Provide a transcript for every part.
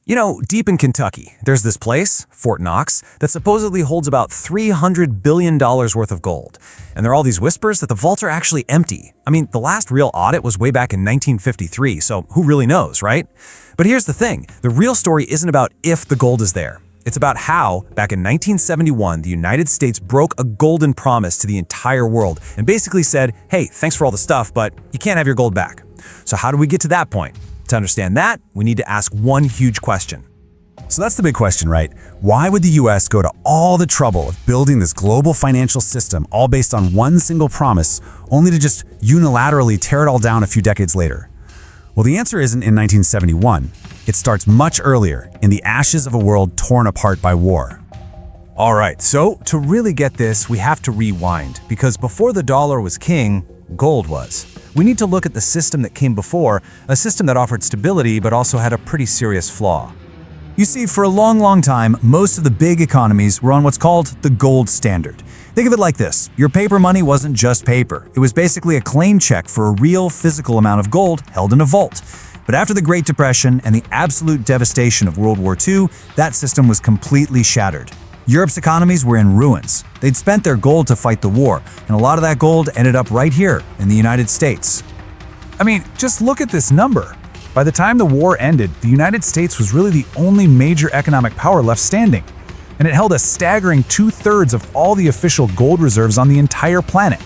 You know, deep in Kentucky, there's this place, Fort Knox, that supposedly holds about $300 billion worth of gold. And there are all these whispers that the vaults are actually empty. I mean, the last real audit was way back in 1953, so who really knows, right? But here's the thing, the real story isn't about if the gold is there. It's about how, back in 1971, the United States broke a golden promise to the entire world and basically said, hey, thanks for all the stuff, but you can't have your gold back. So how do we get to that point? To understand that, we need to ask one huge question. So that's the big question, right? Why would the US go to all the trouble of building this global financial system all based on one single promise, only to just unilaterally tear it all down a few decades later? Well, the answer isn't in 1971. It starts much earlier, in the ashes of a world torn apart by war. All right, so to really get this, we have to rewind, because before the dollar was king, gold was. We need to look at the system that came before, a system that offered stability but also had a pretty serious flaw. You see, for a long time, most of the big economies were on what's called the gold standard. Think of it like this. Your paper money wasn't just paper. It was basically a claim check for a real physical amount of gold held in a vault. But after the Great Depression and the absolute devastation of World War II, that system was completely shattered. Europe's economies were in ruins. They'd spent their gold to fight the war, and a lot of that gold ended up right here in the United States. I mean, just look at this number. By the time the war ended, the United States was really the only major economic power left standing, and it held a staggering 2/3 of all the official gold reserves on the entire planet.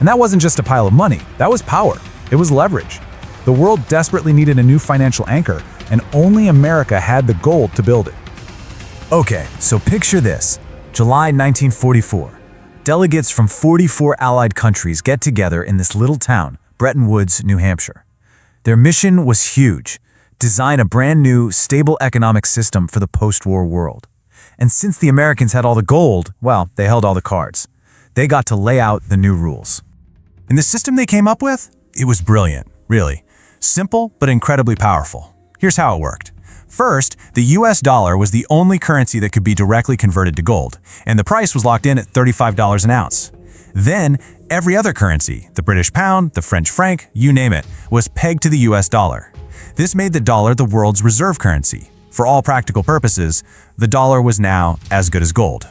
And that wasn't just a pile of money, that was power. It was leverage. The world desperately needed a new financial anchor, and only America had the gold to build it. Okay, so picture this. July 1944. Delegates from 44 allied countries get together in this little town, Bretton Woods, New Hampshire. Their mission was huge: design a brand new, stable economic system for the post-war world. And since the Americans had all the gold, well, they held all the cards. They got to lay out the new rules. And the system they came up with? It was brilliant, really. Simple, but incredibly powerful. Here's how it worked. First, the US dollar was the only currency that could be directly converted to gold, and the price was locked in at $35 an ounce. Then, every other currency, the British pound, the French franc, you name it, was pegged to the US dollar. This made the dollar the world's reserve currency. For all practical purposes, the dollar was now as good as gold.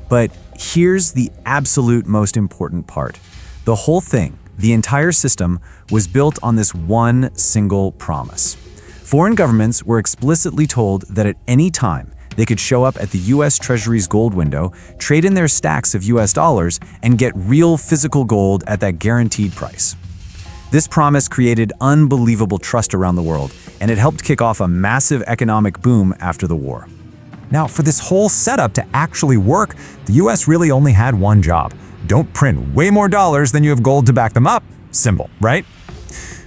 But here's the absolute most important part. The whole thing, the entire system, was built on this one single promise. Foreign governments were explicitly told that at any time they could show up at the US Treasury's gold window, trade in their stacks of US dollars, and get real physical gold at that guaranteed price. This promise created unbelievable trust around the world, and it helped kick off a massive economic boom after the war. Now, for this whole setup to actually work, the US really only had one job. Don't print way more dollars than you have gold to back them up. Simple, right?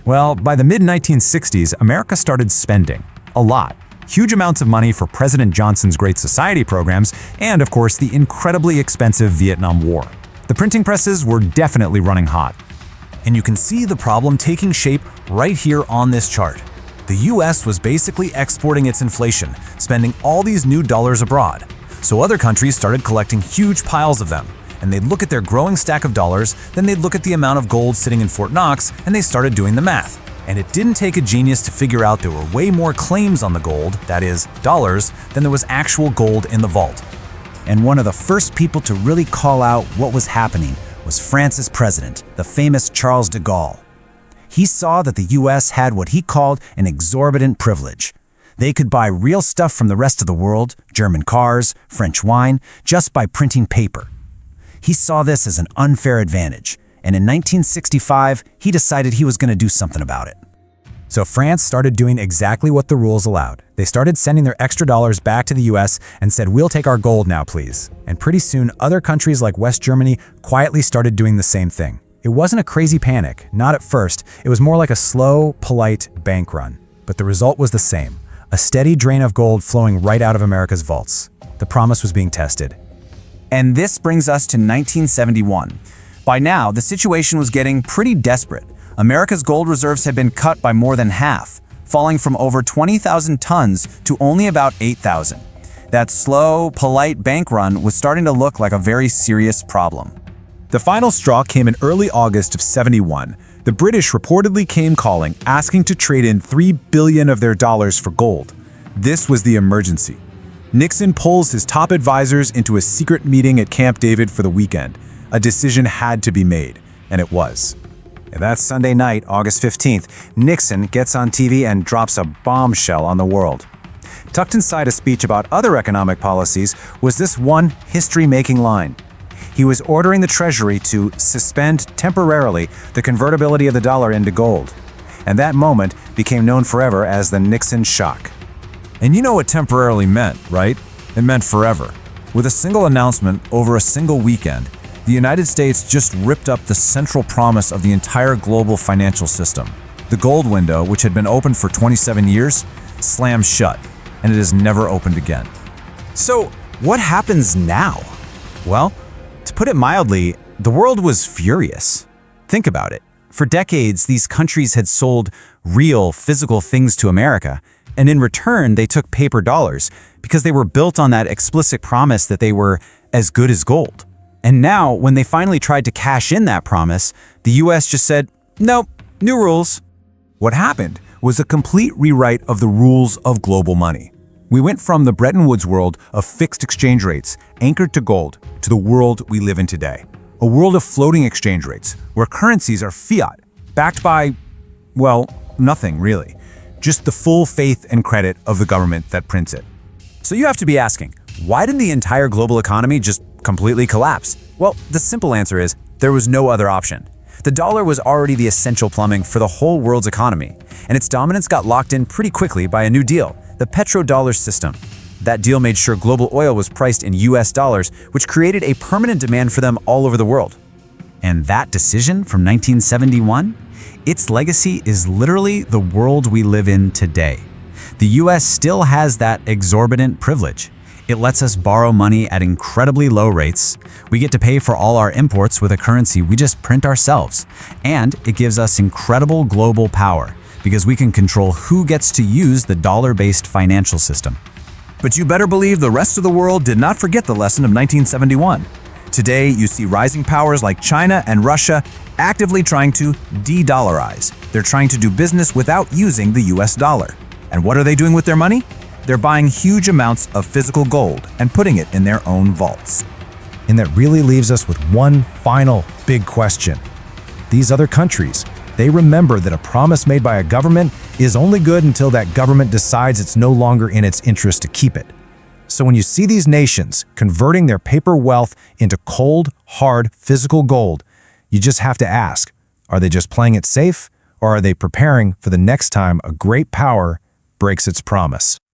Well, by the mid-1960s, America started spending. A lot. Huge amounts of money for President Johnson's Great Society programs, and of course, the incredibly expensive Vietnam War. The printing presses were definitely running hot. And you can see the problem taking shape right here on this chart. The US was basically exporting its inflation, spending all these new dollars abroad. So other countries started collecting huge piles of them. And they'd look at their growing stack of dollars, then they'd look at the amount of gold sitting in Fort Knox, and they started doing the math. And it didn't take a genius to figure out there were way more claims on the gold, that is, dollars, than there was actual gold in the vault. And one of the first people to really call out what was happening was France's president, the famous Charles de Gaulle. He saw that the US had what he called an exorbitant privilege. They could buy real stuff from the rest of the world, German cars, French wine, just by printing paper. He saw this as an unfair advantage, and in 1965, he decided he was going to do something about it. So France started doing exactly what the rules allowed. They started sending their extra dollars back to the US and said, "We'll take our gold now, please." And pretty soon, other countries like West Germany quietly started doing the same thing. It wasn't a crazy panic, not at first. It was more like a slow, polite bank run. But the result was the same: a steady drain of gold flowing right out of America's vaults. The promise was being tested. And this brings us to 1971. By now, the situation was getting pretty desperate. America's gold reserves had been cut by more than half, falling from over 20,000 tons to only about 8,000. That slow, polite bank run was starting to look like a very serious problem. The final straw came in early August of '71. The British reportedly came calling, asking to trade in $3 billion of their dollars for gold. This was the emergency. Nixon pulls his top advisors into a secret meeting at Camp David for the weekend. A decision had to be made, and it was. That Sunday night, August 15th, Nixon gets on TV and drops a bombshell on the world. Tucked inside a speech about other economic policies was this one history-making line. He was ordering the Treasury to suspend temporarily the convertibility of the dollar into gold. And that moment became known forever as the Nixon Shock. And you know what temporarily meant, right? It meant forever. With a single announcement over a single weekend, the United States just ripped up the central promise of the entire global financial system. The gold window, which had been open for 27 years, slammed shut, and it has never opened again. So, what happens now? Well, to put it mildly, the world was furious. Think about it. For decades, these countries had sold real, physical things to America, and in return, they took paper dollars because they were built on that explicit promise that they were as good as gold. And now, when they finally tried to cash in that promise, the US just said, nope, new rules. What happened was a complete rewrite of the rules of global money. We went from the Bretton Woods world of fixed exchange rates anchored to gold to the world we live in today. A world of floating exchange rates where currencies are fiat, backed by, well, nothing really. Just the full faith and credit of the government that prints it. So you have to be asking, why did the entire global economy just completely collapse? Well, the simple answer is there was no other option. The dollar was already the essential plumbing for the whole world's economy, and its dominance got locked in pretty quickly by a new deal, the petrodollar system. That deal made sure global oil was priced in US dollars, which created a permanent demand for them all over the world. And that decision from 1971? Its legacy is literally the world we live in today. The US still has that exorbitant privilege. It lets us borrow money at incredibly low rates. We get to pay for all our imports with a currency we just print ourselves. And it gives us incredible global power because we can control who gets to use the dollar-based financial system. But you better believe the rest of the world did not forget the lesson of 1971. Today, you see rising powers like China and Russia actively trying to de-dollarize. They're trying to do business without using the US dollar. And what are they doing with their money? They're buying huge amounts of physical gold and putting it in their own vaults. And that really leaves us with one final big question. These other countries, they remember that a promise made by a government is only good until that government decides it's no longer in its interest to keep it. So when you see these nations converting their paper wealth into cold, hard, physical gold, you just have to ask, are they just playing it safe, or are they preparing for the next time a great power breaks its promise?